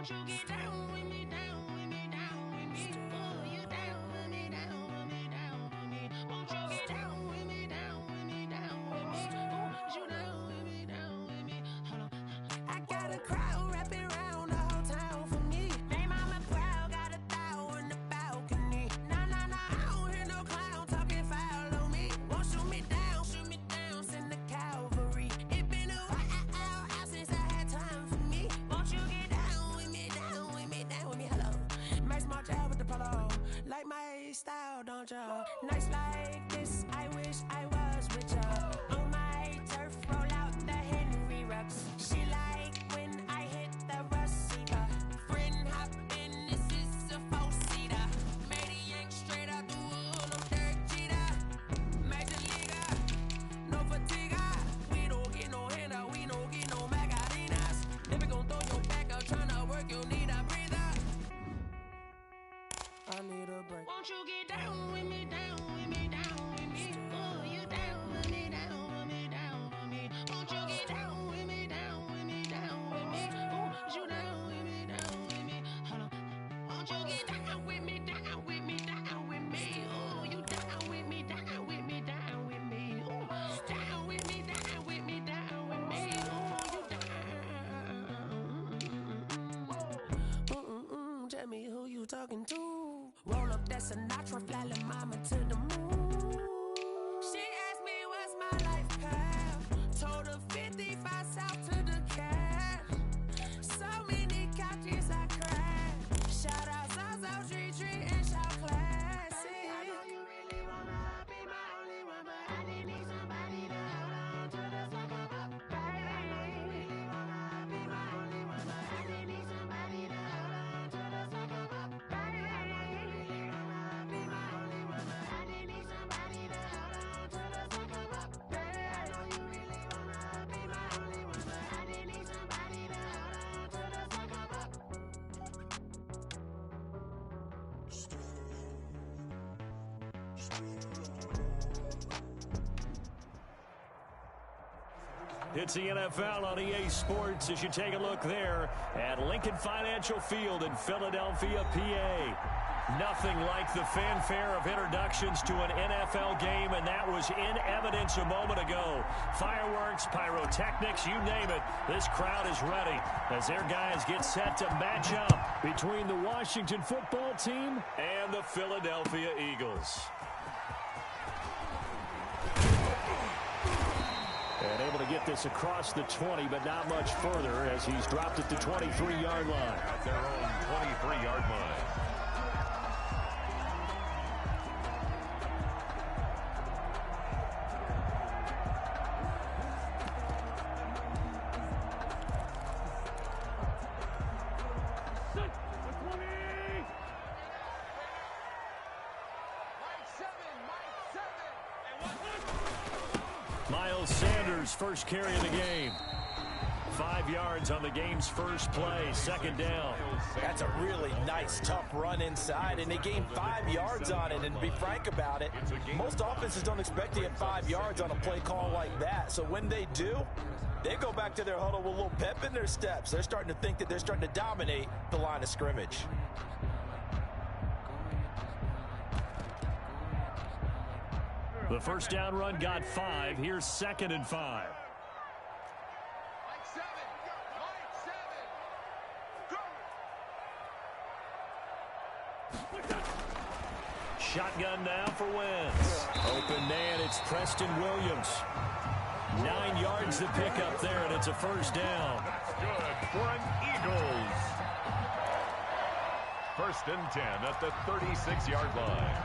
Won't you get down with me, down with me, down with me? Oh, you down with me, down with me, down with me? Won't you get down with me, down with me, down with me? Oh, you down with me, down with me? Hold on. I got a crowd wrapping around the whole town for me. Name on my proud, got a thou in the balcony. Nah, nah, nah, I don't hear no clown talking foul on me. Won't shoot me down, send the cavalry. It been a while since I had time for me. Won't you get down with me, down with me, down with me? Hello. Max March out with the polo. Like my style, don't ya? Nights like this, I wish I was with ya. On my turf, roll out the Henry Rux. She like when I hit the receiver. Friend hop in, this is a four-seater. Made a yank straight out the wood, I'm Derek Jeter. Major leaguer, no fatigue. We don't get no handout, we don't get no magarinas. If we gon' throw your back out, tryna work, you'll need a breather. I need a break. Won't you get down with me, down with me, down with me? Oh, you down with me, down with me, down with me? Won't you get down with me, down with me, down with me? Oh, you down with me, down with me? Hold on. Won't you get down with me, down with me, down with me? Oh, you down with me, down with me, down with me? Oh, down with me, down with me, down with me? Oh, you down. Tell me who you talking to. Roll up that Sinatra, fly la mama to the moon. She asked me what's my life path. Told her 55 south to the cat. So many couches I crashed. Shout out Zazo, Tree, and shout classic. I know you really wanna be my only one, but I didn't need somebody to hold on to the sucker up. Baby, I know you really wanna be my only one, but I didn't need somebody to hold on to the sucker up. Baby, I know you really wanna be my only one, but I didn't need somebody to hold on to the sucker up. Baby, I know you really wanna be my only one, but I didn't need somebody to hold on to the sucker up. It's the NFL on EA Sports as you take a look there at Lincoln Financial Field in Philadelphia, PA. Nothing like the fanfare of introductions to an NFL game, and that was in evidence a moment ago. Fireworks, pyrotechnics, you name it. This crowd is ready as their guys get set to match up between the Washington football team and the Philadelphia Eagles. And able to get this across the 20, but not much further as he's dropped at the 23-yard line. At their own 23-yard line. Miles Sanders, first carry of the game. 5 yards on the game's first play, second down. That's a really nice, tough run inside, and they gained 5 yards on it. And to be frank about it, most offenses don't expect to get 5 yards on a play call like that. So when they do, they go back to their huddle with a little pep in their steps. They're starting to think that they're starting to dominate the line of scrimmage. The first down run got 5. Here's 2nd and 5. Shotgun now for Wentz. Open man, it's Preston Williams. 9 yards to pick up there, and it's a first down. That's good for an Eagles. 1st and 10 at the 36-yard line.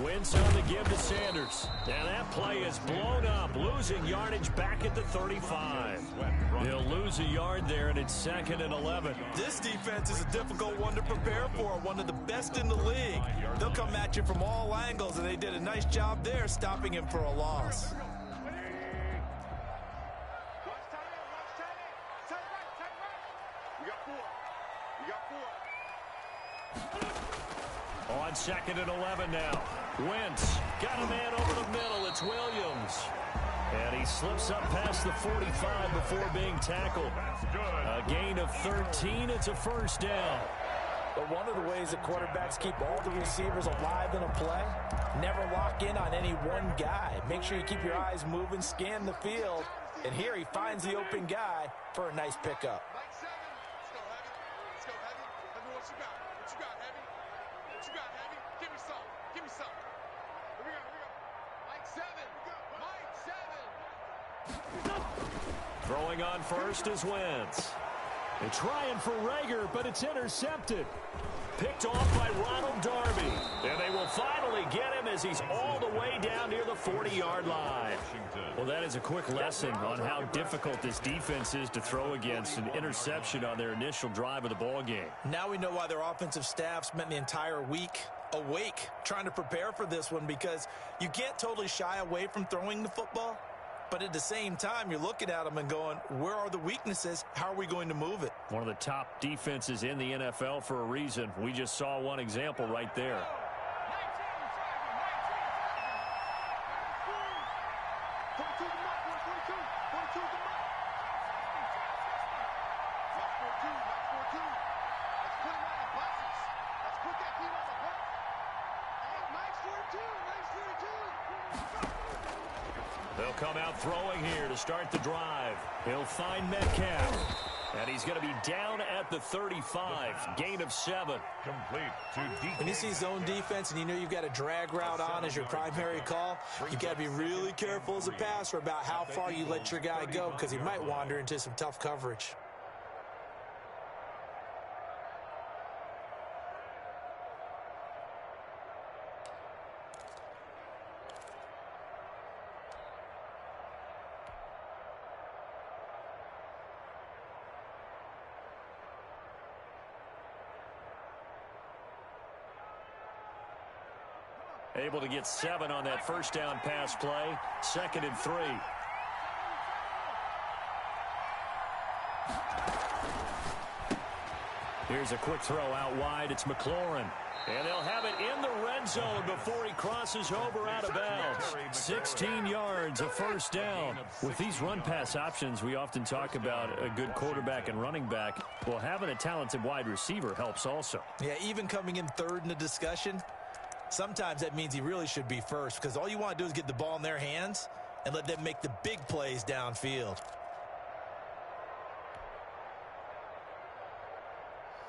Wentz on the give to Sanders. And that play is blown up, losing yardage back at the 35. He'll lose a yard there, and it's 2nd and 11. This defense is a difficult one to prepare for, one of the best in the league. They'll come at you from all angles, and they did a nice job there stopping him for a loss. On 2nd and 11 now. Wentz got a man over the middle. It's Williams. And he slips up past the 45 before being tackled. A gain of 13. It's a first down. But one of the ways that quarterbacks keep all the receivers alive in a play, never lock in on any one guy. Make sure you keep your eyes moving, scan the field. And here he finds the open guy for a nice pickup. Throwing on first is Wentz. They're trying for Rager, but it's intercepted. Picked off by Ronald Darby. And they will finally get him as he's all the way down near the 40-yard line. Well, that is a quick lesson on how difficult this defense is to throw against. An interception on their initial drive of the ball game. Now we know why their offensive staff spent the entire week awake trying to prepare for this one, because you can't totally shy away from throwing the football. But at the same time, you're looking at them and going, where are the weaknesses? How are we going to move it? One of the top defenses in the NFL for a reason. We just saw one example right there. They'll come out throwing here to start the drive. He'll find Metcalf. And he's going to be down at the 35. Gain of 7. Complete to defense. When you see zone defense and you know you've got a drag route on as your primary call, you've got to be really careful as a passer about how far you let your guy go, because he might wander into some tough coverage. Able to get 7 on that first down pass play. 2nd and 3. Here's a quick throw out wide. It's McLaurin. And they'll have it in the red zone before he crosses over out of bounds. 16 yards, a first down. With these run-pass options, we often talk about a good quarterback and running back. Well, having a talented wide receiver helps also. Yeah, even coming in third in the discussion, sometimes that means he really should be first, because all you want to do is get the ball in their hands and let them make the big plays downfield.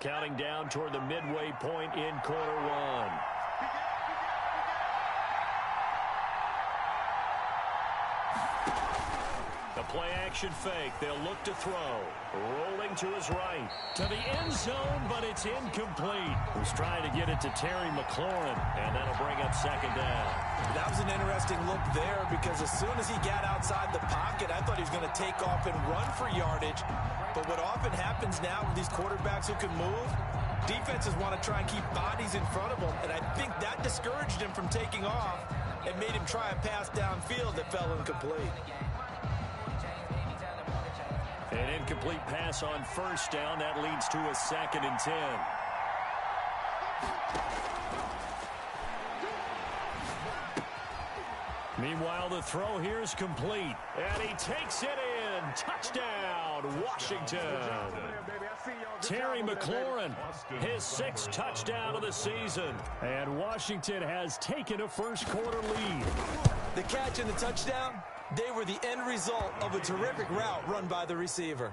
Counting down toward the midway point in quarter one. The play-action fake. They'll look to throw. Rolling to his right. To the end zone, but it's incomplete. He's trying to get it to Terry McLaurin, and that'll bring up 2nd down. That was an interesting look there, because as soon as he got outside the pocket, I thought he was going to take off and run for yardage. But what often happens now with these quarterbacks who can move, defenses want to try and keep bodies in front of them, and I think that discouraged him from taking off and made him try a pass downfield that fell incomplete. An incomplete pass on first down. That leads to a 2nd and 10. Meanwhile, the throw here is complete. And he takes it in. Touchdown, Washington. Terry McLaurin, his 6th touchdown of the season. And Washington has taken a first-quarter lead. The catch and the touchdown, they were the end result of a terrific route run by the receiver.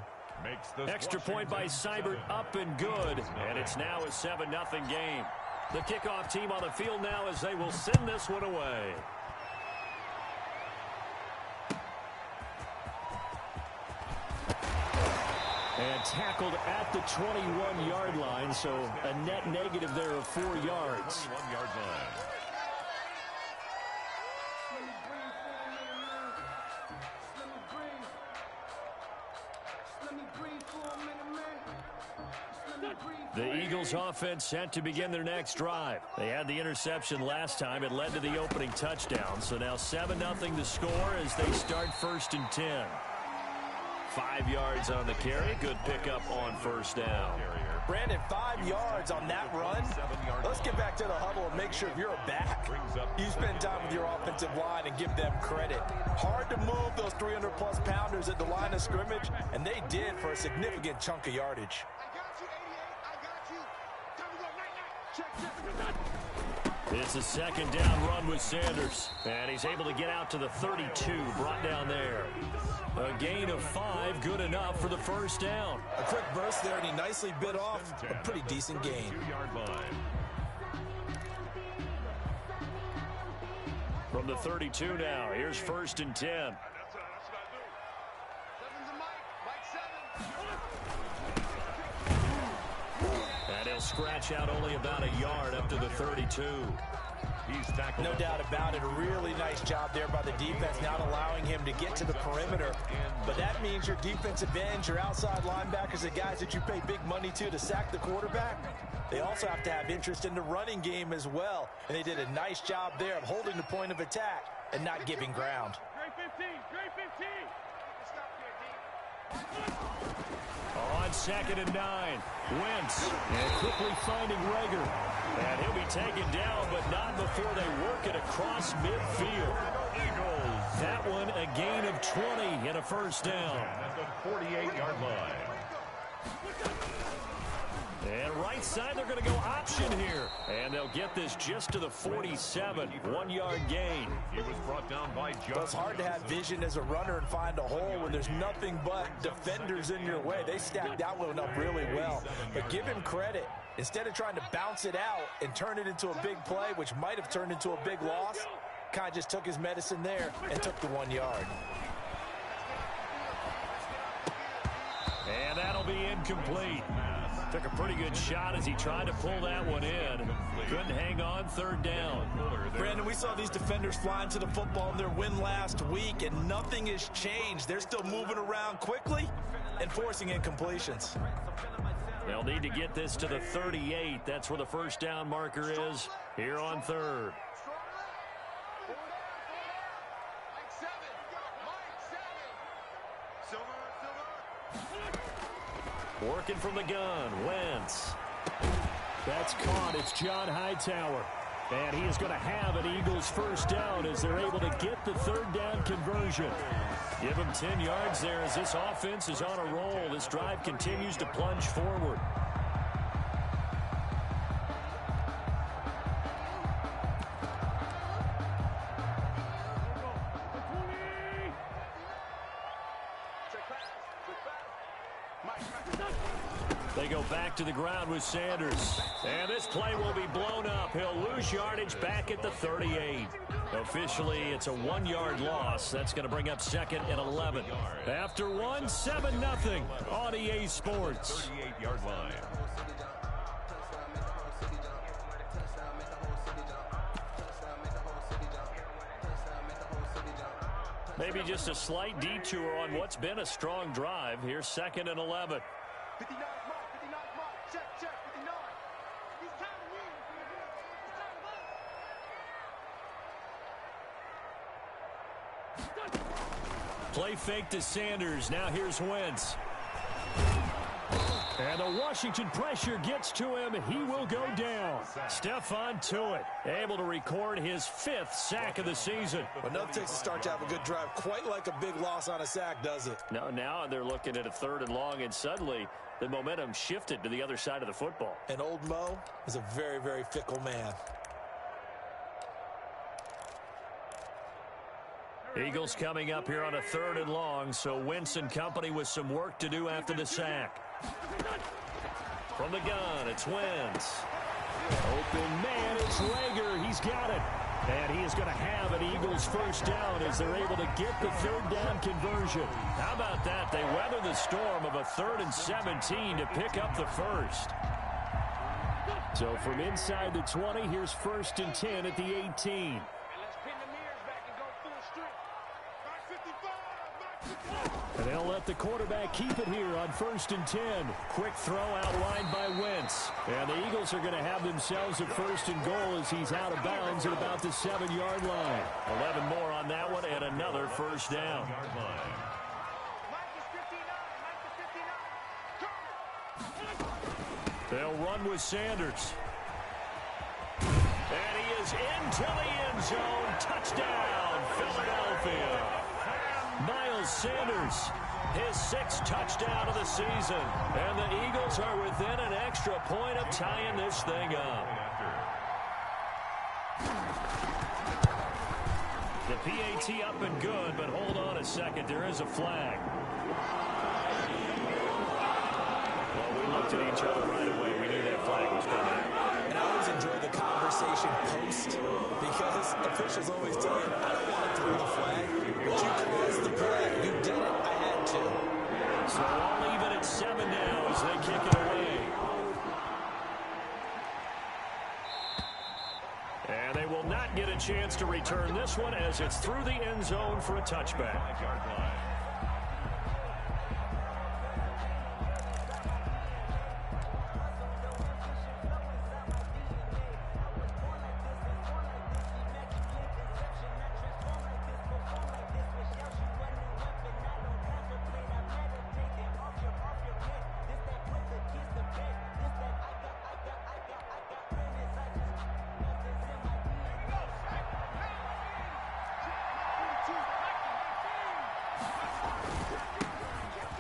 Extra point by Seibert, up and good. And it's now a 7-0 game. The kickoff team on the field now as they will send this one away. And tackled at the 21-yard line, so a net negative there of 4 yards. 21-yard line. The Eagles offense set to begin their next drive. They had the interception last time. It led to the opening touchdown. So now 7-0 to score as they start 1st and 10. 5 yards on the carry. Good pickup on first down. Brandon, 5 yards on that run. Let's get back to the huddle and make sure if you're a back, you spend time with your offensive line and give them credit. Hard to move those 300-plus pounders at the line of scrimmage, and they did for a significant chunk of yardage. It's a 2nd down run with Sanders, and he's able to get out to the 32, brought down there. A gain of 5, good enough for the 1st down. A quick burst there, and he nicely bit off a pretty decent gain. 2-yard line. From the 32 now, here's 1st and 10. And he'll scratch out only about a yard up to the 32. He's tackled. No doubt about it. A really nice job there by the defense, not allowing him to get to the perimeter. But that means your defensive ends, your outside linebackers, the guys that you pay big money to sack the quarterback, they also have to have interest in the running game as well. And they did a nice job there of holding the point of attack and not giving ground. On 2nd and 9, Wentz, and quickly finding Rager. And he'll be taken down, but not before they work it across midfield. Eagles. That one a gain of 20 and a 1st down. At the 48-yard line. And right side, they're going to go option here. And they'll get this just to the 47, 1-yard gain. He was brought down by But it's hard to have vision as a runner and find a hole when there's nothing but defenders in your way. They stacked that one up really well. But give him credit. Instead of trying to bounce it out and turn it into a big play, which might have turned into a big loss, kind of just took his medicine there and took the 1 yard. And that'll be incomplete. Took a pretty good shot as he tried to pull that one in. Couldn't hang on, 3rd down. Brandon, we saw these defenders flying to the football in their win last week, and nothing has changed. They're still moving around quickly and forcing incompletions. They'll need to get this to the 38. That's where the 1st down marker is here on 3rd. Working from the gun, Wentz. That's caught. It's John Hightower. And he is going to have an Eagles 1st down as they're able to get the 3rd down conversion. Give him 10 yards there as this offense is on a roll. This drive continues to plunge forward. They go back to the ground with Sanders. And this play will be blown up. He'll lose yardage back at the 38. Officially, it's a 1-yard loss. That's going to bring up 2nd and 11. After 1, 7-0 on EA Sports. 38-yard line. Maybe just a slight detour on what's been a strong drive. Here's 2nd and 11. 59 mark, check, 59. He's counting you. Play fake to Sanders. Now here's Wentz. And the Washington pressure gets to him. He will go down. Stephon Tuitt able to record his 5th sack of the season. But nothing takes a start to have a good drive. Quite like a big loss on a sack, does it? No, now they're looking at a 3rd and long, and suddenly the momentum shifted to the other side of the football. And old Mo is a very, very fickle man. Eagles coming up here on a 3rd and long, so Wentz and company with some work to do after the sack. From the gun, it's Wentz. Open man, it's Rager. He's got it. And he is going to have an Eagles 1st down as they're able to get the 3rd down conversion. How about that? They weather the storm of a 3rd and 17 to pick up the 1st. So from inside the 20, here's 1st and 10 at the 18. And They'll let the quarterback keep it here on 1st and 10. Quick throw out wide by Wentz. And the Eagles are going to have themselves a 1st and goal as he's out of bounds at about the 7-yard line. 11 more on that one and another 1st down. They'll run with Sanders. And he is into the end zone. Touchdown, Philadelphia. Miles Sanders, his 6th touchdown of the season. And the Eagles are within an extra point of tying this thing up. The PAT up and good, but hold on a second. There is a flag. Well, we looked at each other right away. We knew that flag was coming. And I always enjoy the conversation post because officials always tell you, I don't want to throw the flag, but you caused the play. You did it. I had to. So all even at 7 now as they kick it away. And they will not get a chance to return this one as it's through the end zone for a touchback.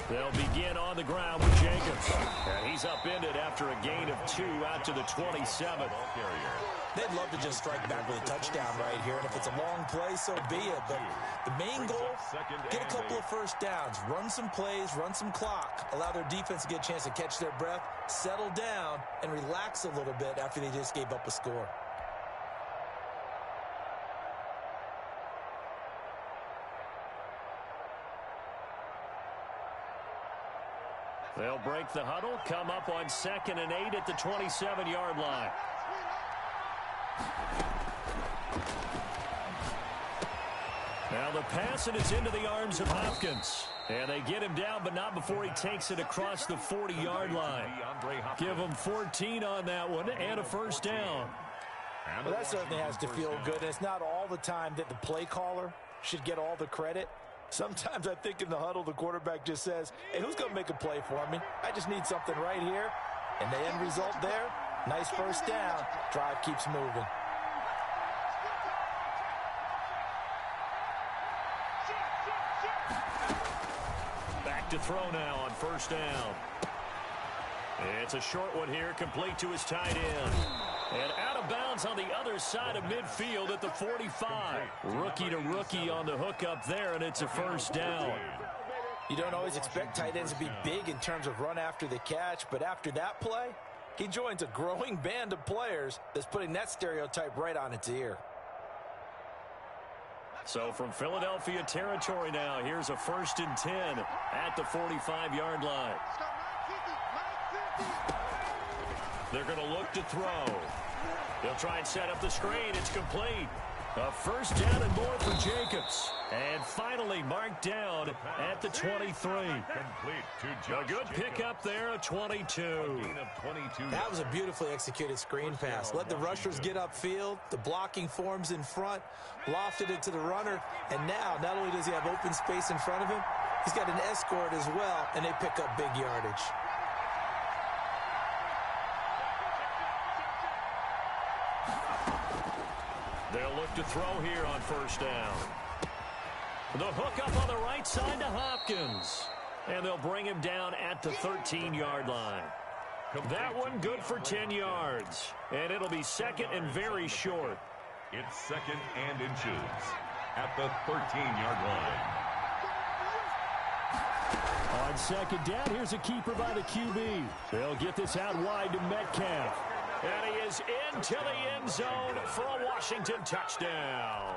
They'll begin on the ground with Jacobs. And he's upended after a gain of 2 out to the 27th. They'd love to just strike back with a touchdown right here, and if it's a long play, so be it. But the main goal, get a couple of 1st downs, run some plays, run some clock, allow their defense to get a chance to catch their breath, settle down, and relax a little bit after they just gave up a score. They'll break the huddle, come up on 2nd and 8 at the 27-yard line. Now the pass, and it's into the arms of Hopkins. And they get him down, but not before he takes it across the 40-yard line. Give him 14 on that one and a 1st down. Well, that certainly has to feel good. It's not all the time that the play caller should get all the credit. Sometimes I think in the huddle, the quarterback just says, hey, who's going to make a play for me? I just need something right here. And the end result there, nice 1st down. Drive keeps moving. Back to throw now on 1st down. It's a short one here, complete to his tight end. And out of bounds on the other side of midfield at the 45. Rookie to rookie on the hook up there, and it's a 1st down. You don't always expect tight ends to be big in terms of run after the catch, but after that play, he joins a growing band of players that's putting that stereotype right on its ear. So from Philadelphia territory now, here's a 1st and 10 at the 45-yard line. They're going to look to throw. They'll try and set up the screen. It's complete. A 1st down and more for Jacobs. And finally marked down at the 23. A good pickup there, a 22. That was a beautifully executed screen pass. Let the rushers get upfield. The blocking forms in front. Lofted it to the runner. And now, not only does he have open space in front of him, he's got an escort as well, and they pick up big yardage. They'll look to throw here on 1st down. The hook up on the right side to Hopkins. And they'll bring him down at the 13-yard line. That one good for 10 yards. And it'll be 2nd and very short. It's 2nd and inches at the 13-yard line. On 2nd down, here's a keeper by the QB. They'll get this out wide to Metcalf. And he is into the end zone for a Washington touchdown.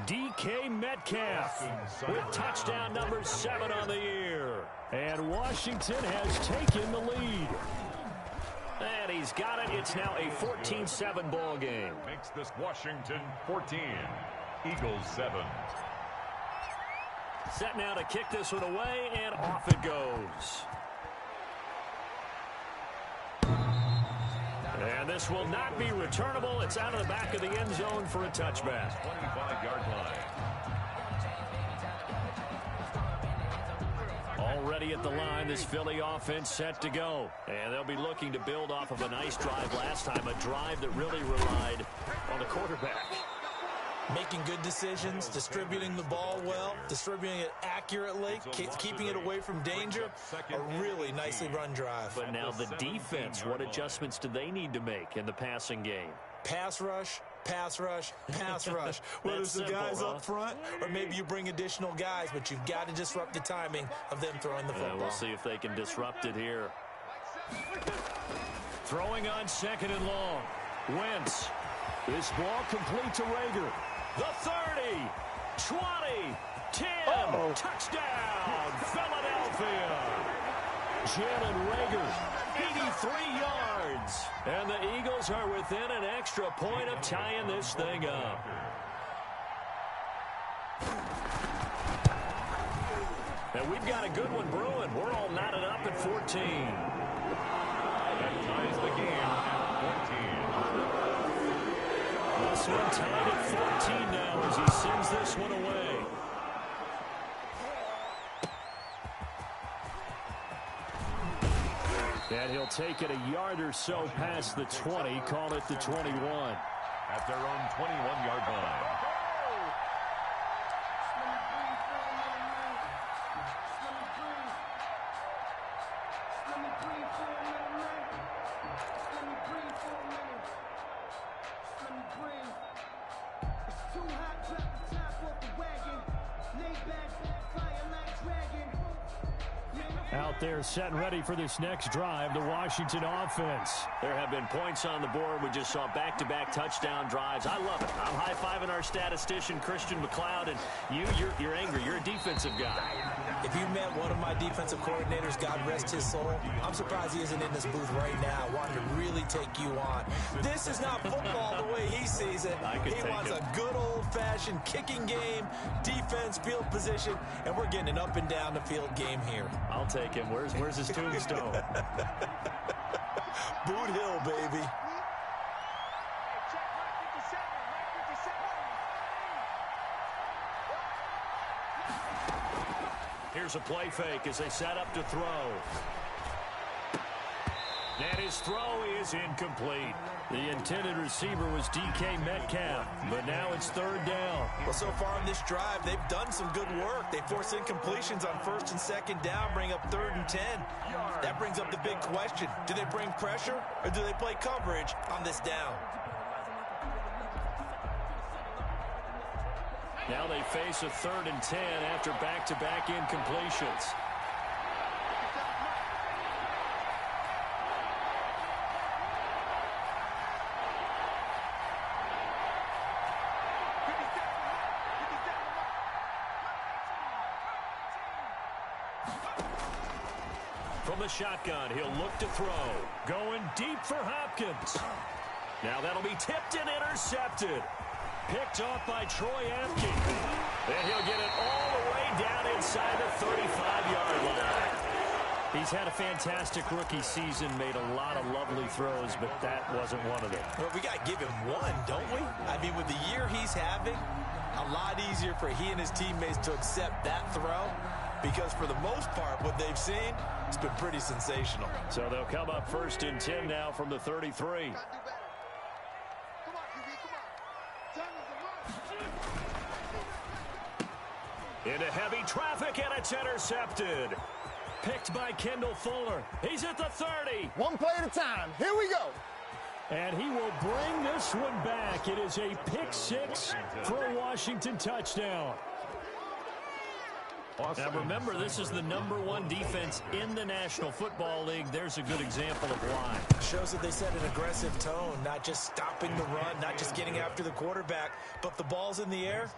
DK Metcalf with touchdown number 7 on the year. And Washington has taken the lead. And he's got it. It's now a 14-7 ball game. Makes this Washington 14, Eagles 7. Set now to kick this one away, and off it goes. And this will not be returnable. It's out of the back of the end zone for a touchback. 25-yard line. Already at the line, this Philly offense set to go. And they'll be looking to build off of a nice drive last time, a drive that really relied on the quarterback. Making good decisions, distributing the ball well, distributing it accurately, keeping it away from danger. A really nicely run drive. But now the defense, what adjustments do they need to make in the passing game? Pass rush, pass rush, pass rush. Whether it's the guys up front or maybe you bring additional guys, but you've got to disrupt the timing of them throwing the football. We'll see if they can disrupt it here. Throwing on 2nd and long. Wentz. This ball complete to Rager. The 30, 20, 10, touchdown, Philadelphia. Jalen Rager, 83 yards. And the Eagles are within an extra point of tying this thing up. And we've got a good one brewing. We're all knotted up at 14. That ties the game at 14. This one tied at 14 now as he sends this one away. And he'll take it a yard or so past the 20, call it the 21. At their own 21-yard line. Out there set and ready for this next drive, the Washington offense. There have been points on the board. We just saw back-to-back touchdown drives. I love it. I'm high-fiving our statistician, Christian McLeod, and you're angry. You're a defensive guy. If you met one of my defensive coordinators, God rest his soul, I'm surprised he isn't in this booth right now wanting to really take you on. This is not football the way he sees it. He wants a good old-fashioned kicking game, defense, field position, and we're getting an up-and-down-the-field game here. I'll take him. Where's his tombstone? Boot Hill, baby. Here's a play fake as they set up to throw. And his throw is incomplete. The intended receiver was DK Metcalf, but now it's 3rd down. Well, so far in this drive, they've done some good work. They force incompletions on 1st and 2nd down, bring up 3rd and 10. That brings up the big question. Do they bring pressure or do they play coverage on this down? Now they face a 3rd and 10 after back-to-back incompletions. From the shotgun, he'll look to throw. Going deep for Hopkins. Now that'll be tipped and intercepted. Picked off by Troy Apke. And he'll get it all the way down inside the 35-yard line. He's had a fantastic rookie season, made a lot of lovely throws, but that wasn't one of them. Well, we got to give him one, don't we? I mean, with the year he's having, a lot easier for he and his teammates to accept that throw, because for the most part, what they've seen, it's been pretty sensational. So they'll come up 1st and 10 now from the 33. Into heavy traffic, and it's intercepted. Picked by Kendall Fuller. He's at the 30. One play at a time. Here we go. And he will bring this one back. It is a pick 6 for a Washington touchdown. Now remember, this is the #1 defense in the National Football League. There's a good example of why. Shows that they set an aggressive tone, not just stopping the run, not just getting after the quarterback, but the ball's in the air.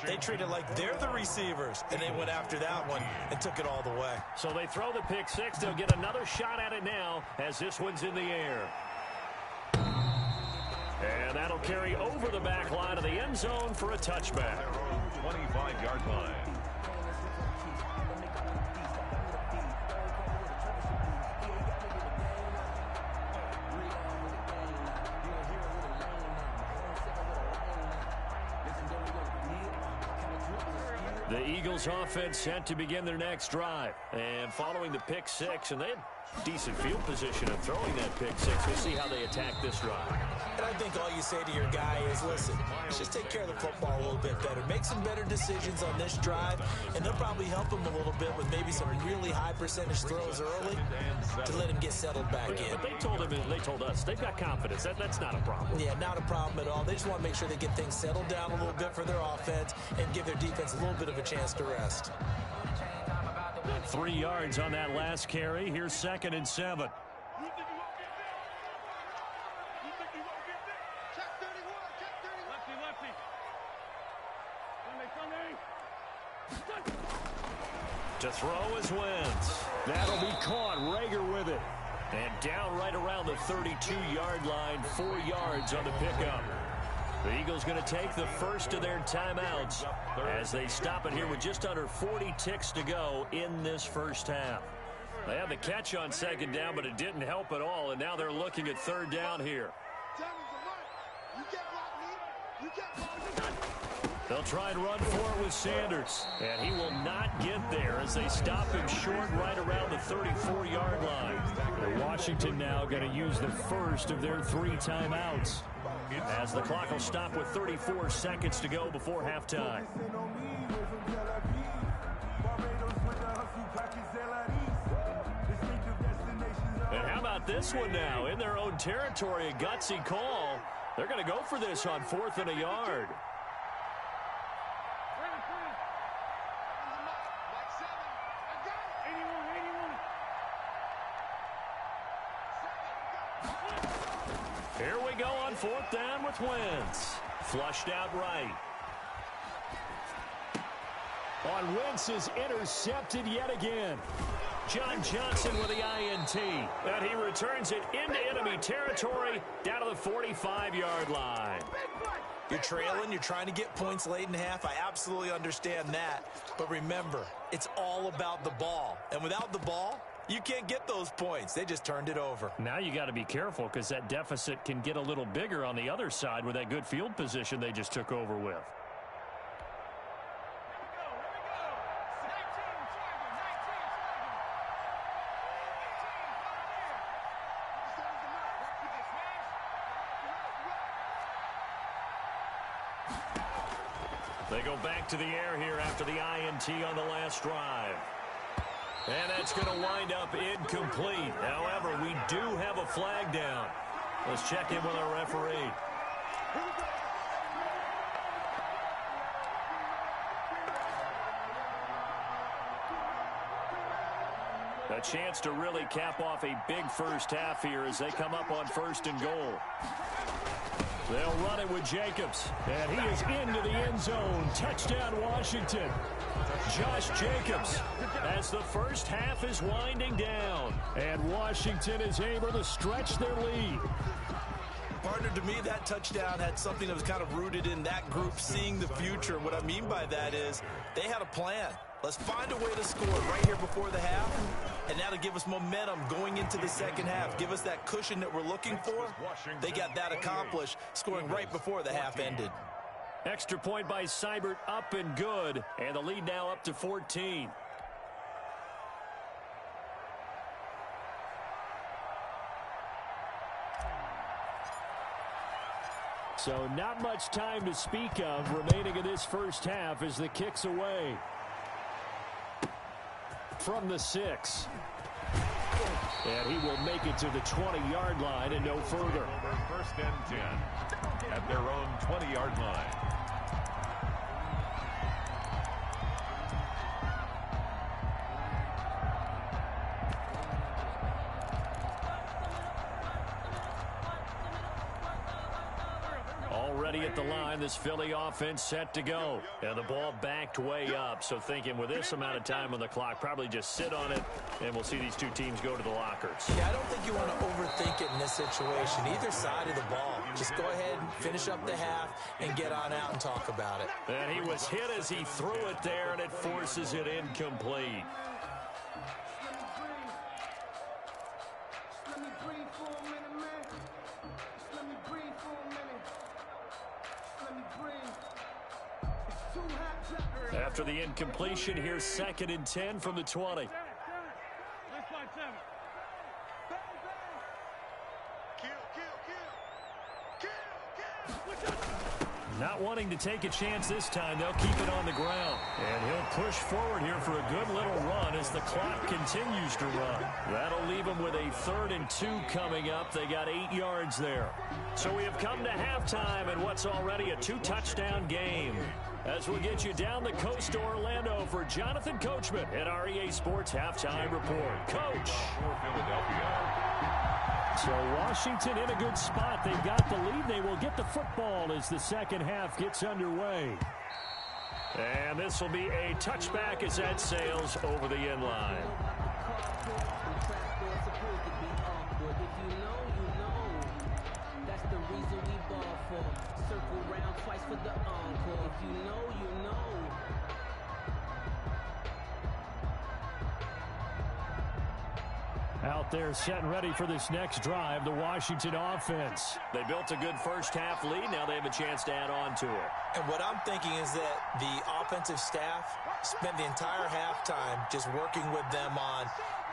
They treat it like they're the receivers, and they went after that one and took it all the way. So they throw the pick 6. They'll get another shot at it now as this one's in the air. And that'll carry over the back line of the end zone for a touchback. 25-yard line. The Eagles offense set to begin their next drive. And following the pick six, and they had decent field position of throwing that pick six. We'll see how they attack this drive. And I think all you say to your guy is, listen, let's just take care of the football a little bit better. Make some better decisions on this drive, and they'll probably help him a little bit with maybe some really high percentage throws early to let him get settled back in. But they told him, and they told us, they've got confidence. That's not a problem. Yeah, not a problem at all. They just want to make sure they get things settled down a little bit for their offense and give their defense a little bit of a chance to rest. 3 yards on that last carry. Here's 2nd and 7. To throw is Wentz. That'll be caught. Rager with it. And down right around the 32-yard line. 4 yards on the pickup. The Eagles going to take the first of their timeouts as they stop it here with just under 40 ticks to go in this first half. They had the catch on 2nd down, but it didn't help at all, and now they're looking at 3rd down here. They'll try and run for it with Sanders, and he will not get there as they stop him short right around the 34-yard line. Washington now going to use the first of their 3 timeouts, as the clock will stop with 34 seconds to go before halftime. And how about this one now? In their own territory, a gutsy call. They're going to go for this on 4th and a yard. Here we go on 4th down with Wentz. Flushed out right. On Wentz is intercepted yet again. John Johnson with the INT. And he returns it into enemy territory down to the 45-yard line. You're trailing. You're trying to get points late in half. I absolutely understand that. But remember, it's all about the ball. And without the ball, you can't get those points. They just turned it over. Now you got to be careful because that deficit can get a little bigger on the other side with that good field position they just took over with. They go back to the air here after the INT on the last drive. And that's going to wind up incomplete. However, we do have a flag down. Let's check in with our referee. A chance to really cap off a big first half here as they come up on 1st and goal. They'll run it with Jacobs, and he is into the end zone. Touchdown, Washington. Josh Jacobs as the first half is winding down, and Washington is able to stretch their lead. Partner, to me, that touchdown had something that was kind of rooted in that group seeing the future. What I mean by that is they had a plan. Let's find a way to score right here before the half, and that'll give us momentum going into the second half. Give us that cushion that we're looking for. They got that accomplished, scoring right before the half ended. Extra point by Seibert, up and good, and the lead now up to 14. So not much time to speak of remaining in this first half as the kick's away. From the 6. And he will make it to the 20-yard line and no further. 1st and 10 at their own 20-yard line. Already at the line, this Philly offense set to go. And the ball backed way up. So thinking with this amount of time on the clock, probably just sit on it, and we'll see these two teams go to the lockers. Yeah, I don't think you want to overthink it in this situation. Either side of the ball. Just go ahead and finish up the half and get on out and talk about it. And he was hit as he threw it there, and it forces it incomplete. After the incompletion, here's 2nd and 10 from the 20. Not wanting to take a chance this time, they'll keep it on the ground. And he'll push forward here for a good little run as the clock continues to run. That'll leave them with a 3rd and 2 coming up. They got 8 yards there. So we have come to halftime in what's already a 2-touchdown game. As we'll get you down the coast to Orlando for Jonathan Coachman at our EA Sports Halftime Report. Coach. So Washington in a good spot. They've got the lead. They will get the football as the second half gets underway. And this will be a touchback as that sails over the end line. Out there set and ready for this next drive, the Washington offense. They built a good first half lead. Now they have a chance to add on to it. And what I'm thinking is that the offensive staff spent the entire halftime just working with them on,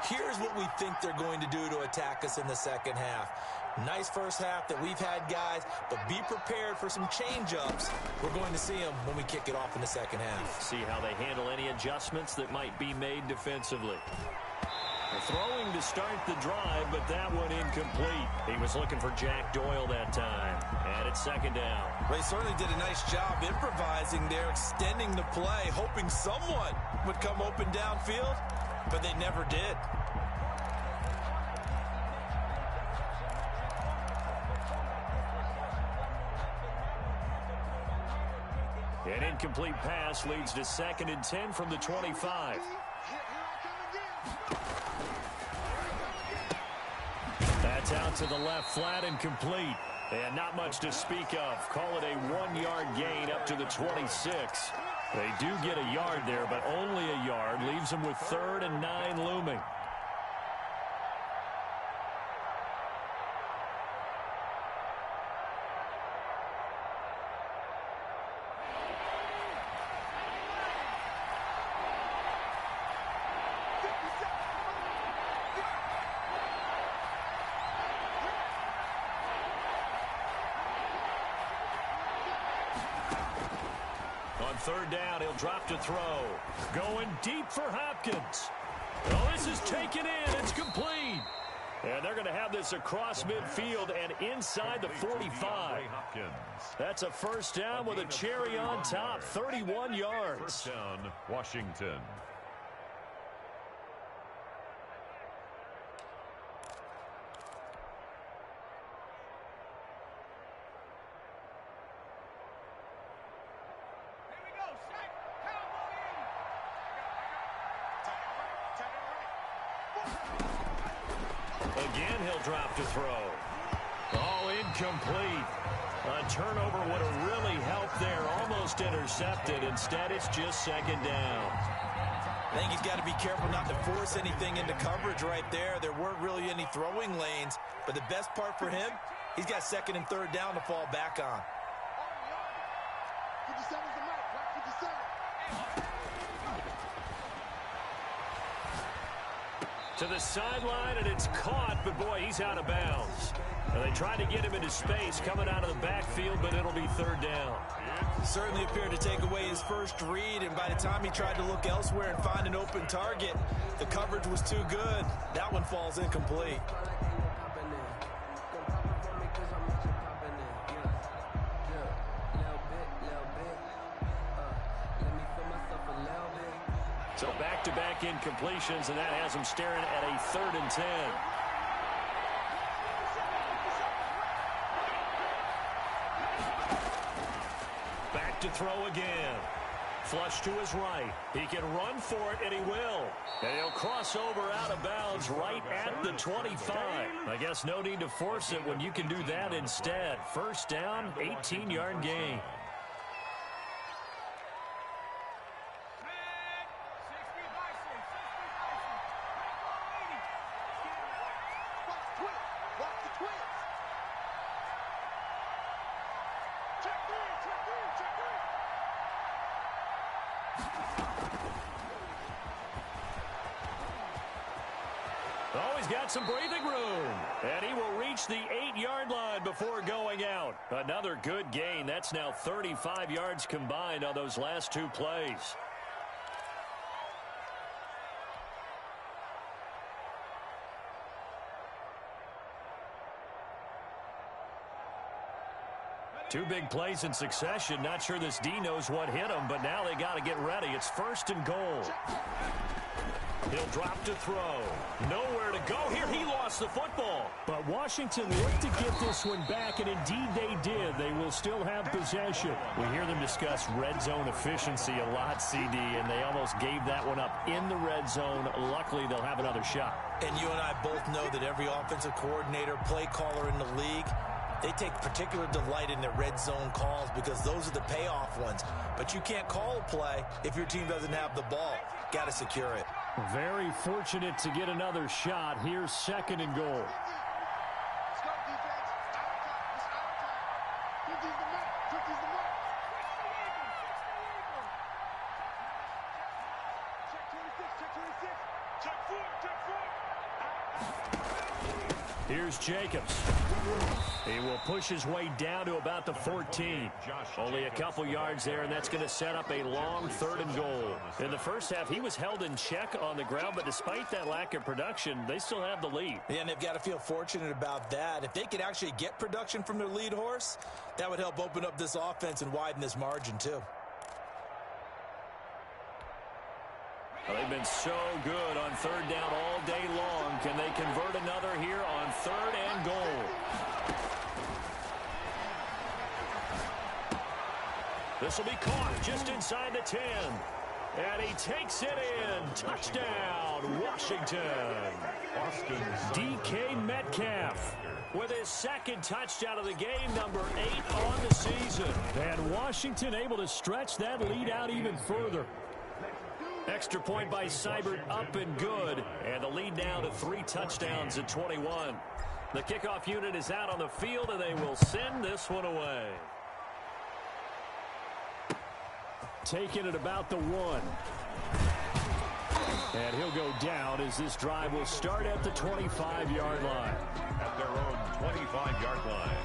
here's what we think they're going to do to attack us in the second half. Nice first half that we've had, guys, but be prepared for some change-ups. We're going to see them when we kick it off in the second half. See how they handle any adjustments that might be made defensively. Throwing to start the drive, but that one incomplete. He was looking for Jack Doyle that time. And it's 2nd down. They certainly did a nice job improvising there, extending the play, hoping someone would come open downfield, but they never did. An incomplete pass leads to 2nd and 10 from the 25. That's out to the left, flat and complete. And not much to speak of. Call it a 1-yard gain up to the 26. They do get a yard there, but only a yard. Leaves them with 3rd and 9 looming. On 3rd down, he'll drop to throw. Going deep for Hopkins. Oh, this is taken in. It's complete. And they're going to have this across midfield and inside the 45. That's a 1st down with a cherry on top. 31 yards. 1st down, Washington. Again, he'll drop to throw. Oh, incomplete. A turnover would have really helped there. Almost intercepted. Instead, it's just 2nd down. I think he's got to be careful not to force anything into coverage right there. There weren't really any throwing lanes. But the best part for him, he's got 2nd and 3rd down to fall back on. To the sideline, and it's caught, but boy, he's out of bounds. And they tried to get him into space coming out of the backfield, but it'll be 3rd down. Certainly appeared to take away his first read, and by the time he tried to look elsewhere and find an open target, the coverage was too good. That one falls incomplete. So back-to-back incompletions, and that has him staring at a 3rd and 10. Back to throw again. Flush to his right. He can run for it, and he will. And he'll cross over out of bounds right at the 25. I guess no need to force it when you can do that instead. 1st down, 18-yard gain. Oh, he's got some breathing room. And he will reach the 8-yard line before going out. Another good gain. That's now 35 yards combined on those last 2 plays. Two big plays in succession. Not sure this D knows what hit him, but now they got to get ready. It's 1st and goal. He'll drop to throw. Nowhere to go here. He lost the football. But Washington looked to get this one back, and indeed they did. They will still have possession. We hear them discuss red zone efficiency a lot, CD, and they almost gave that one up in the red zone. Luckily, they'll have another shot. And you and I both know that every offensive coordinator, play caller in the league, they take particular delight in their red zone calls because those are the payoff ones. But you can't call a play if your team doesn't have the ball. Got to secure it. Very fortunate to get another shot. Here's 2nd and goal. Here's Jacobs. He will push his way down to about the 14. Only a couple yards there, and that's going to set up a long 3rd and goal. In the first half, he was held in check on the ground, but despite that lack of production, they still have the lead. Yeah, and they've got to feel fortunate about that. If they could actually get production from their lead horse, that would help open up this offense and widen this margin, too. Well, they've been so good on 3rd down all day long. Can they convert another here on 3rd and goal? This will be caught just inside the 10. And he takes it in. Touchdown, Washington. DK Metcalf with his 2nd touchdown of the game, number 8 on the season. And Washington able to stretch that lead out even further. Extra point by Seibert, up and good. And the lead now to 3 touchdowns at 21. The kickoff unit is out on the field, and they will send this one away. Taking it about the 1. And he'll go down as this drive will start at the 25-yard line. At their own 25-yard line.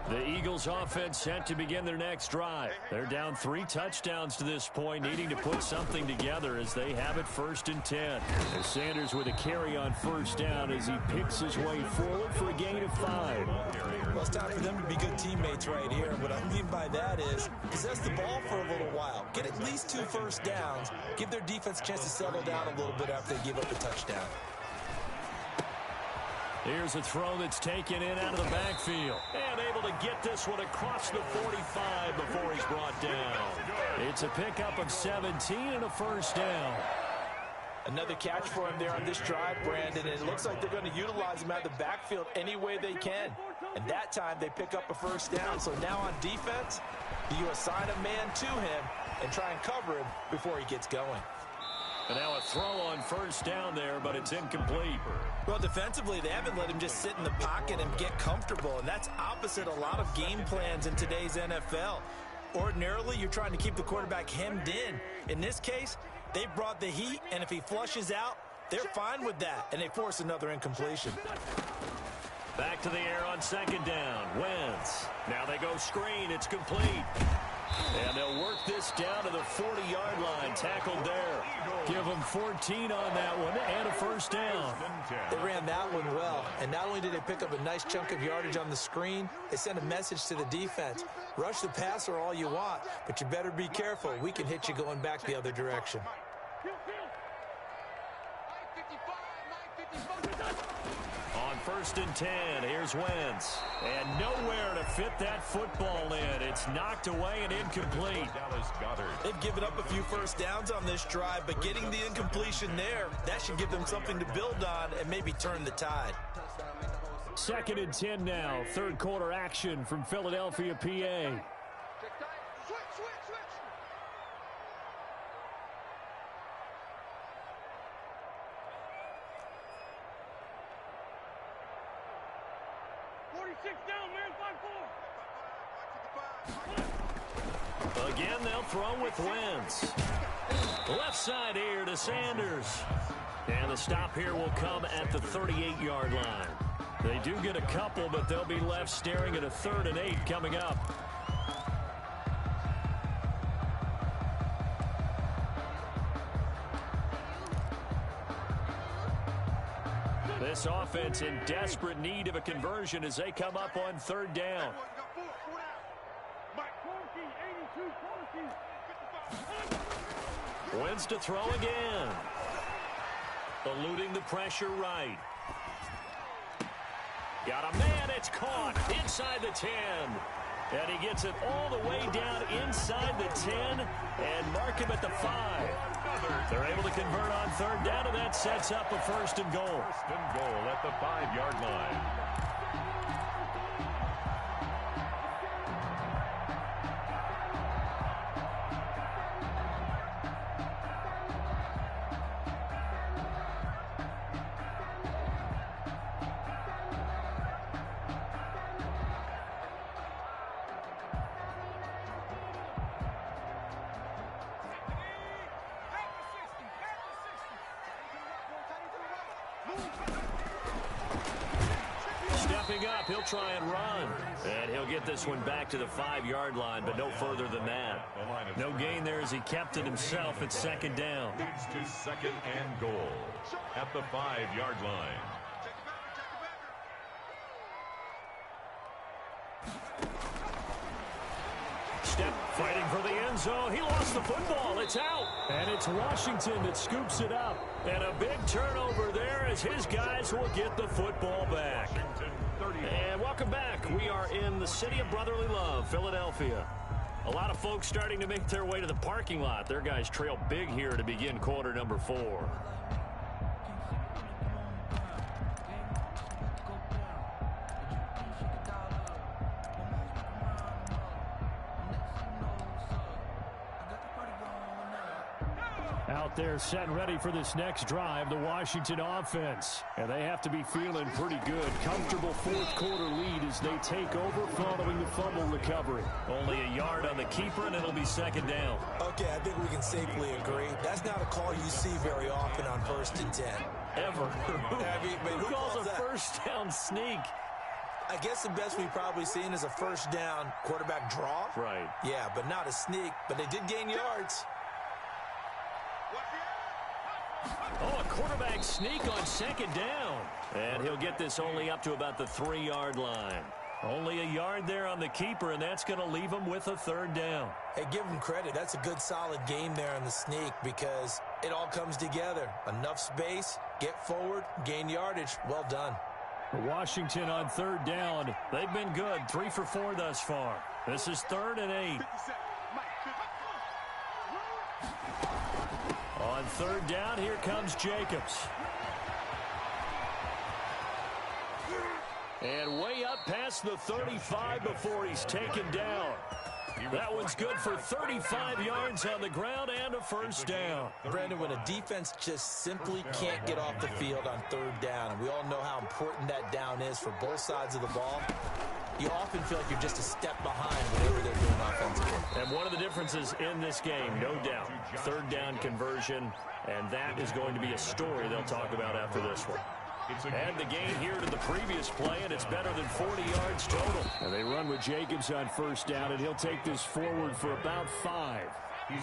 The Eagles offense set to begin their next drive. They're down 3 touchdowns to this point, needing to put something together as they have it 1st and 10. As Sanders with a carry on 1st down as he picks his way forward for a gain of 5. Well, it's time for them to be good teammates right here. What I mean by that is possess the ball for a little while. Get at least 2 first downs. Give their defense a chance to settle down a little bit after they give up the touchdown. Here's a throw that's taken in out of the backfield. And able to get this one across the 45 before he's brought down. It's a pickup of 17 and a 1st down. Another catch for him there on this drive, Brandon, and it looks like they're going to utilize him out of the backfield any way they can. And that time they pick up a 1st down. So now on defense, you assign a man to him and try and cover him before he gets going. And now a throw on 1st down there, but it's incomplete. Well, defensively, they haven't let him just sit in the pocket and get comfortable, and that's opposite a lot of game plans in today's NFL. Ordinarily, you're trying to keep the quarterback hemmed in. In this case, they brought the heat, and if he flushes out, they're fine with that, and they force another incompletion. Back to the air on 2nd down. Wentz. Now they go screen. It's complete. And they'll work this down to the 40-yard line. Tackled there. Give them 14 on that one and a 1st down. They ran that one well. And not only did they pick up a nice chunk of yardage on the screen, they sent a message to the defense. Rush the passer all you want, but you better be careful. We can hit you going back the other direction. On 1st and 10, here's Wentz. And nowhere to fit that football in. It's knocked away and incomplete. They've given up a few 1st downs on this drive, but getting the incompletion there, that should give them something to build on and maybe turn the tide. 2nd and 10 now. 3rd quarter action from Philadelphia, PA. Again, they'll throw with Wentz. Left side here to Sanders. And the stop here will come at the 38-yard line. They do get a couple, but they'll be left staring at a 3rd and 8 coming up. This offense in desperate need of a conversion as they come up on 3rd down. Wentz to throw again. Eluding the pressure right. Got a man, it's caught inside the 10. And he gets it all the way down inside the 10 and mark him at the 5. They're able to convert on 3rd down, and that sets up a 1st and goal. 1st and goal at the 5-yard line. Stepping up, he'll try and run. And he'll get this one back to the 5-yard line, but no further than that. No gain there as he kept it himself at 2nd down. Leads to 2nd and goal at the 5-yard line. Step fighting for the end zone. He lost the football. It's out. And it's Washington that scoops it up. And a big turnover there as his guys will get the football back. And welcome back. We are in the city of brotherly love, Philadelphia. A lot of folks starting to make their way to the parking lot. Their guys trail big here to begin quarter number 4. Out there set and ready for this next drive, the Washington offense. And they have to be feeling pretty good. Comfortable 4th quarter lead as they take over following the fumble recovery. Only a yard on the keeper, and it'll be 2nd down. Okay, I think we can safely agree. That's not a call you see very often on 1st and 10. Ever. Who calls a that? 1st down sneak? I guess the best we've probably seen is a 1st down quarterback draw. Right. Yeah, but not a sneak. But they did gain yards. Oh, a quarterback sneak on 2nd down. And he'll get this only up to about the 3-yard line. Only a yard there on the keeper, and that's going to leave him with a 3rd down. Hey, give him credit. That's a good, solid game there on the sneak because it all comes together. Enough space, get forward, gain yardage. Well done. Washington on 3rd down. They've been good. 3 for 4 thus far. This is 3rd and 8. On 3rd down, here comes Jacobs. And way up past the 35 before he's taken down. That one's good for 35 yards on the ground and a 1st down. Brandon, when a defense just simply can't get off the field on 3rd down, and we all know how important that down is for both sides of the ball, you often feel like you're just a step behind whatever they're doing offensively. And one of the differences in this game, no doubt, 3rd down conversion, and that is going to be a story they'll talk about after this one. And the gain here to the previous play, and it's better than 40 yards total. And they run with Jacobs on 1st down, and he'll take this forward for about 5.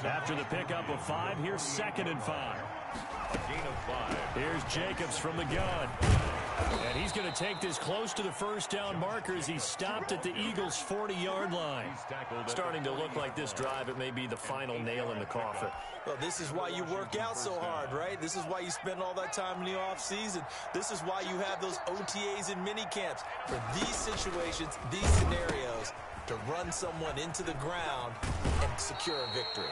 After the pickup of 5, here's 2nd and 5. A gain of 5. Here's Jacobs from the gun. And he's going to take this close to the 1st down marker as he's stopped at the Eagles' 40-yard line. Starting to look like this drive, it may be the final nail in the coffin. Well, this is why you work out so hard, right? This is why you spend all that time in the offseason. This is why you have those OTAs and mini camps. For these situations, these scenarios, to run someone into the ground and secure a victory.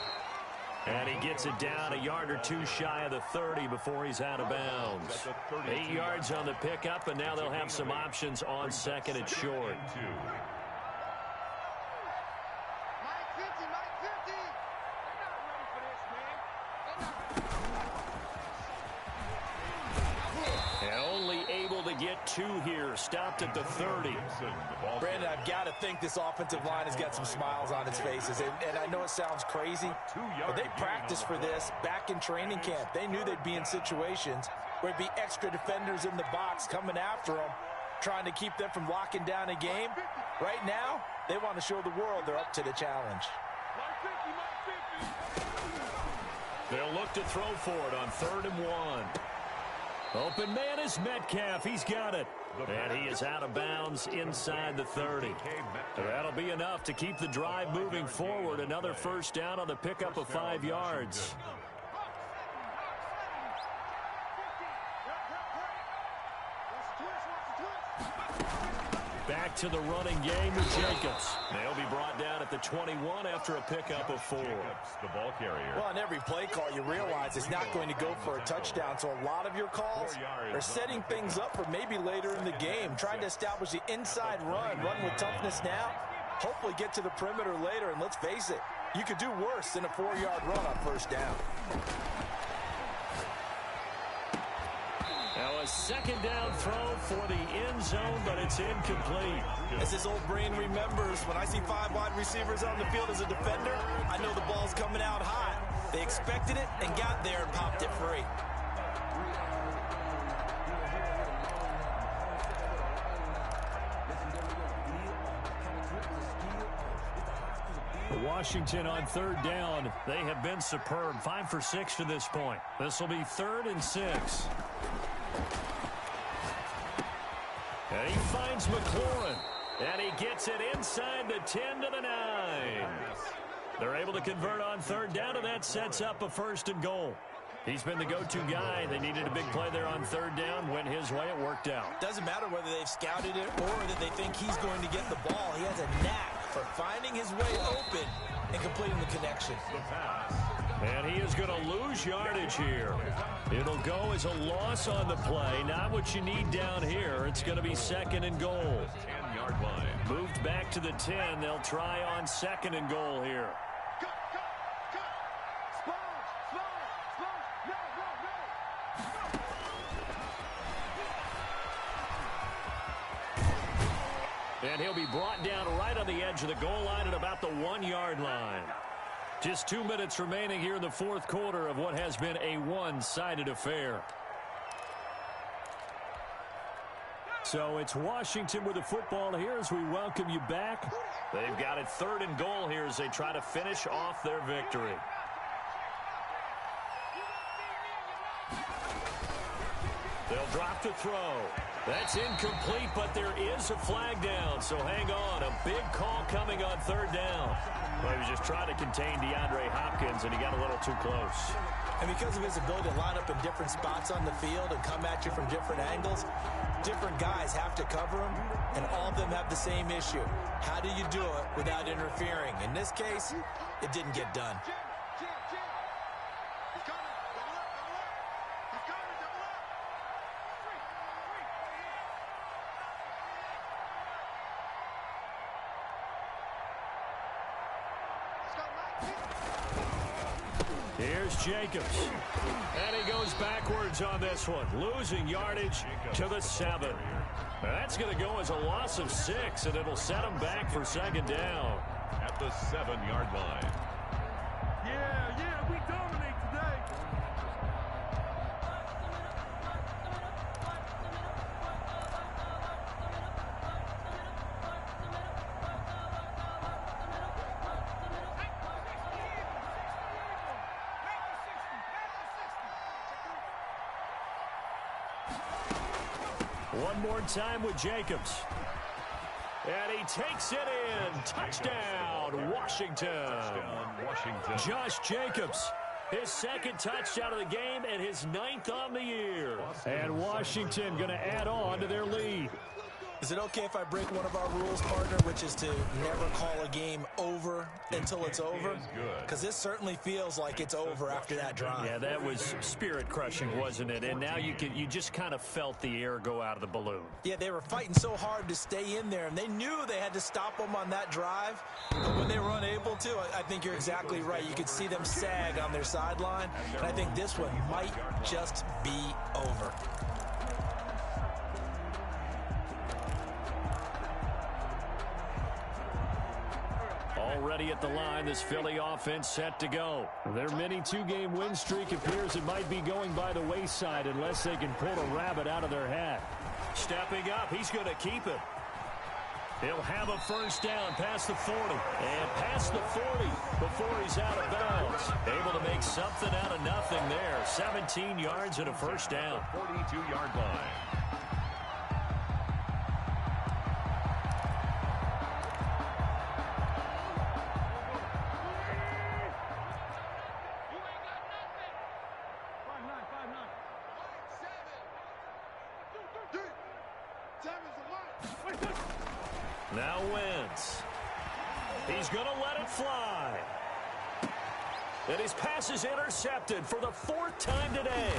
And he gets it down a yard or 2 shy of the 30 before he's out of bounds. 8 yards on the pickup, and now they'll have some options on 2nd and short. And only able to get 2 here, stopped at the 30. Brandon, I've got to think this offensive line has got some smiles on its faces. And I know it sounds crazy, but they practiced for this back in training camp. They knew they'd be in situations where it'd be extra defenders in the box coming after them, trying to keep them from locking down a game. Right now, they want to show the world they're up to the challenge. They'll look to throw for it on 3rd and 1. Open man is Metcalf. He's got it. And he is out of bounds inside the 30. That'll be enough to keep the drive moving forward. Another first down on the pickup of 5 yards. Back to the running game with Jacobs. They'll be brought down at the 21 after a pickup of 4. The ball carrier. Well, on every play call, you realize it's not going to go for a touchdown. So a lot of your calls are setting things up for maybe later in the game, trying to establish the inside run with toughness now, hopefully get to the perimeter later. And let's face it, you could do worse than a 4-yard run on first down. Now a second down throw for the end zone, but it's incomplete. As this old brain remembers, when I see 5 wide receivers on the field as a defender, I know the ball's coming out hot. They expected it and got there and popped it free. Washington on 3rd down. They have been superb. 5 for 6 to this point. This will be 3rd and 6. And he finds McLaurin. And he gets it inside the 10 to the 9. They're able to convert on 3rd down, and that sets up a 1st and goal. He's been the go-to guy. They needed a big play there on 3rd down. Went his way. It worked out. Doesn't matter whether they've scouted it or that they think he's going to get the ball. He has a knack for finding his way open and completing the connection. And he is going to lose yardage here. It'll go as a loss on the play. Not what you need down here. It's going to be 2nd and goal. 10-yard line. Moved back to the 10. They'll try on 2nd and goal here. And he'll be brought down right on the edge of the goal line at about the 1-yard line. Just 2 minutes remaining here in the 4th quarter of what has been a one-sided affair. So it's Washington with the football here as we welcome you back. They've got it 3rd and goal here as they try to finish off their victory. They'll drop to throw. That's incomplete, but there is a flag down, so hang on. A big call coming on 3rd down. Well, he was just trying to contain DeAndre Hopkins, and he got a little too close. And because of his ability to line up in different spots on the field and come at you from different angles, different guys have to cover him, and all of them have the same issue. How do you do it without interfering? In this case, it didn't get done. Here's Jacobs. And he goes backwards on this one, losing yardage to the 7. That's going to go as a loss of 6, and it'll set him back for 2nd down. At the 7-yard line. Yeah, we dominate today. One more time with Jacobs. And he takes it in. Touchdown, Washington. Washington. Josh Jacobs, his 2nd touchdown of the game and his 9th on the year. And Washington going to add on to their lead. Is it okay if I break one of our rules, partner, which is to never call a game over until it's over? Because this certainly feels like it's over after that drive. Yeah, that was spirit-crushing, wasn't it? And now you just kind of felt the air go out of the balloon. Yeah, they were fighting so hard to stay in there, and they knew they had to stop them on that drive. But when they were unable to, I think you're exactly right. You could see them sag on their sideline, and I think this one might just be over. Already at the line, this Philly offense set to go. Their mini two-game win streak appears it might be going by the wayside unless they can pull a rabbit out of their hat. Stepping up, he's going to keep it. He'll have a first down past the 40. And past the 40 before he's out of bounds. Able to make something out of nothing there. 17 yards and a first down. 42-yard line. Now Wentz. He's going to let it fly. And his pass is intercepted for the 4th time today.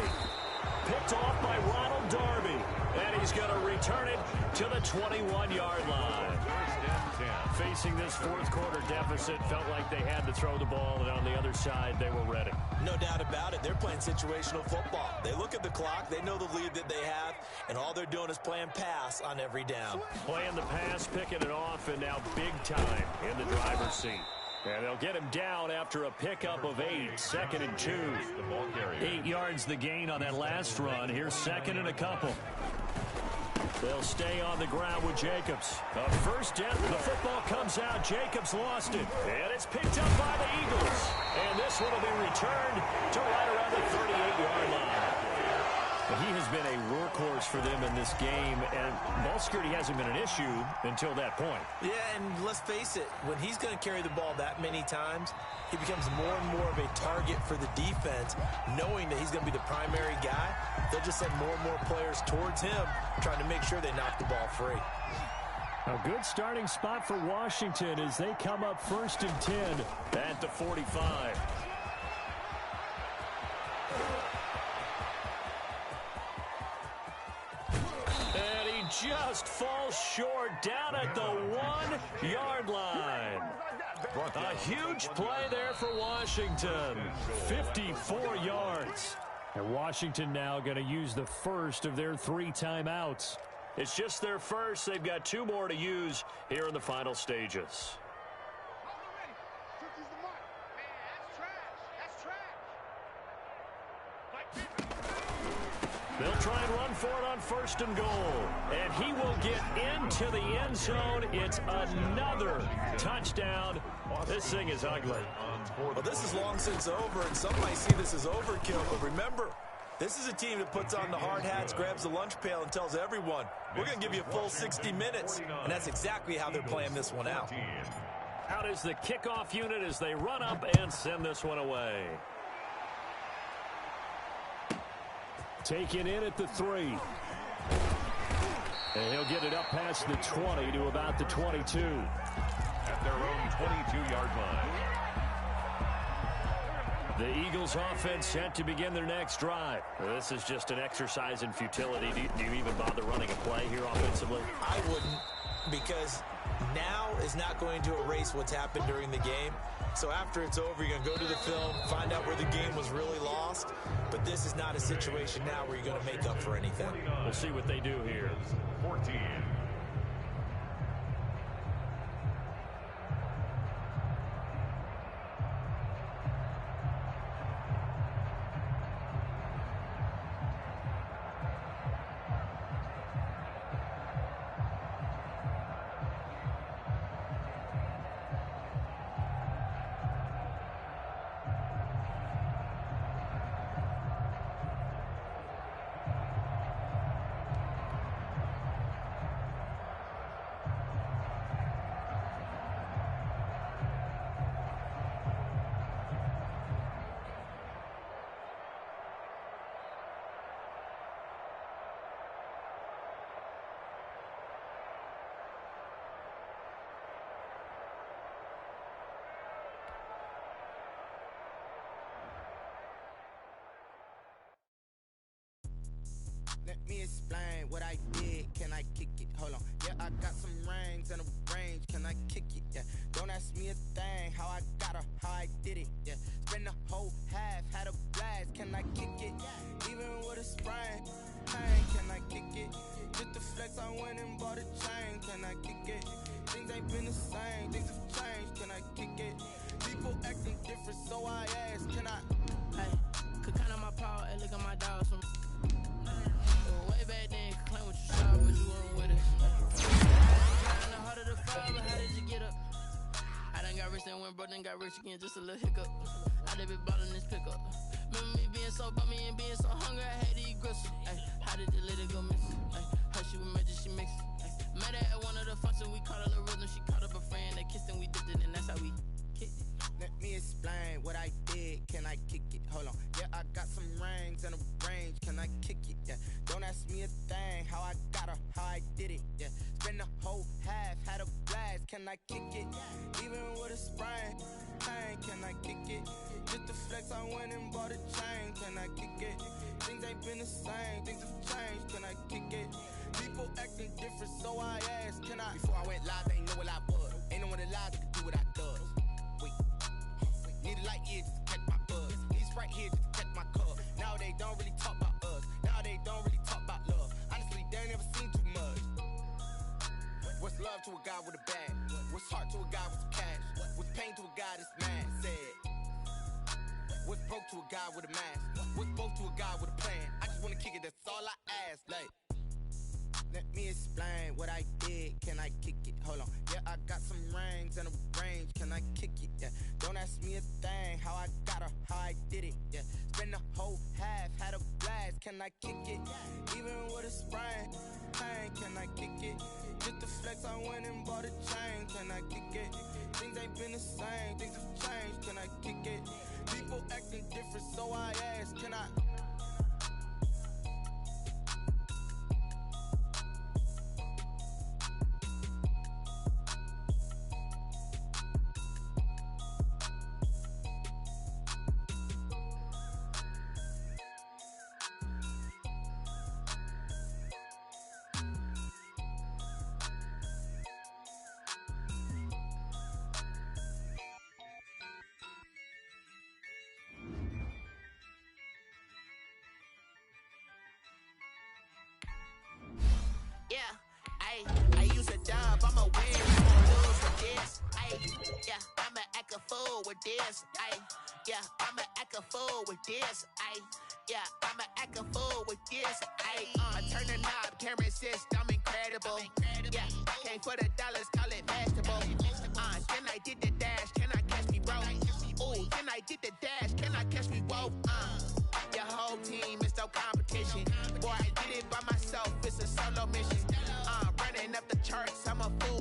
Picked off by Ronald Darby. And he's going to return it to the 21-yard line. Facing this fourth quarter deficit, felt like they had to throw the ball, and on the other side, they were ready. No doubt about it. They're playing situational football. They look at the clock, they know the lead that they have, and all they're doing is playing pass on every down. Playing the pass, picking it off, and now big time in the driver's seat. And they'll get him down after a pickup of 8, 2nd and 2. 8 yards the gain on that last run. Here's 2nd and a couple. They'll stay on the ground with Jacobs. A first down. The football comes out. Jacobs lost it. And it's picked up by the Eagles. And this one will be returned to right around the 38-yard line. He has been a workhorse for them in this game, and ball security hasn't been an issue until that point. Yeah, and let's face it, when he's going to carry the ball that many times, he becomes more and more of a target for the defense, knowing that he's going to be the primary guy. They'll just send more and more players towards him, trying to make sure they knock the ball free. A good starting spot for Washington as they come up 1st and 10 at the 45. Just falls short down at the 1-yard line. A huge play there for Washington. 54 yards. And Washington now going to use the first of their 3 timeouts. It's just their first. They've got 2 more to use here in the final stages. They'll try and run for it on 1st and goal. And he will get into the end zone. It's another touchdown. This thing is ugly. Well, this is long since over, and some might see this as overkill. But remember, this is a team that puts on the hard hats, grabs the lunch pail, and tells everyone, we're going to give you a full 60 minutes. And that's exactly how they're playing this one out. Out is the kickoff unit as they run up and send this one away. Taken in at the 3. And he'll get it up past the 20 to about the 22. At their own 22-yard line. The Eagles offense set to begin their next drive. This is just an exercise in futility. Do you even bother running a play here offensively? I wouldn't, because now is not going to erase what's happened during the game. So after it's over, you're going to go to the film, find out where the game was really lost. But this is not a situation now where you're going to make up for anything. We'll see what they do here. 14. me explain what I did. Can I kick it? Hold on. Yeah, I got some rings and a range. Can I kick it? Yeah. Don't ask me a thing. How I got her, how I did it. Yeah. Spend the whole half, had a blast. Can I kick it? Even with a sprain. Pain, can I kick it? Just the flex, I went and bought a chain. Can I kick it? Things ain't been the same. Things have changed. Can I kick it? People acting different, so I ask. Can I? Hey, could count on my power and look at my dogs from way back then. Could claim what you saw, but you weren't with us. Trying the heart of the fire, but how did you get up? I done got rich and went broke, then got rich again, just a little hiccup. I done been ballin' this pickup. Remember me being so bummy and being so hungry, I had to eat gristle. Ay, how did the lady go miss? Ay, how she was magic, she mixed. Met her at one of the functions, we caught a little rhythm. She caught up a friend, they kissed and we dipped it, and that's how we kicked it. Let me explain what I did. Can I kick it? Hold on. Yeah, I got some rings and a range. Can I kick it? Yeah. Don't ask me a thing. How I got her, how I did it. Yeah. Spend the whole half, had a blast. Can I kick it? Even with a sprain. Pain, can I kick it? Just the flex, I went and bought a chain. Can I kick it? Things ain't been the same. Things have changed. Can I kick it? People acting different, so I asked. Can I? Before I went live, they ain't know what I was. Ain't no one alive that could do what I does. Need a light here just to catch my buzz. Need Sprite here just to catch my cup. Now they don't really talk about us. Now they don't really talk about love. Honestly, they ain't never seen too much. What's love to a guy with a bag? What's heart to a guy with some cash? What's pain to a guy that's mad? Said. What's broke to a guy with a mask? What's both to a guy with a plan? I just wanna kick it, that's all I ask. Like, let me explain what I did. Can I kick it? Hold on. Yeah, I got some rings and a range. Can I kick it? Yeah. Don't ask me a thing. How I got her, how I did it. Yeah. Spend the whole half, had a blast. Can I kick it? Even with a sprain. Pain, can I kick it? Just the flex, I went and bought a chain. Can I kick it? Things ain't been the same. Things have changed. Can I kick it? People acting different, so I ask. Can I? I use a dub, I'm a win, you gon' lose with this, yeah, I'ma act a fool with this, yeah, I'ma act a fool with this, yeah, I'ma act a fool with this, I turn the knob, camera assist, I'm incredible, yeah, came for the dollars, call it vegetable, then I did the dash, can I catch me, bro, ooh, then I did the dash, can I catch me, whoa, your whole team is no competition, boy, I did it by myself, it's a solo mission, running up the charts, I'm a fool.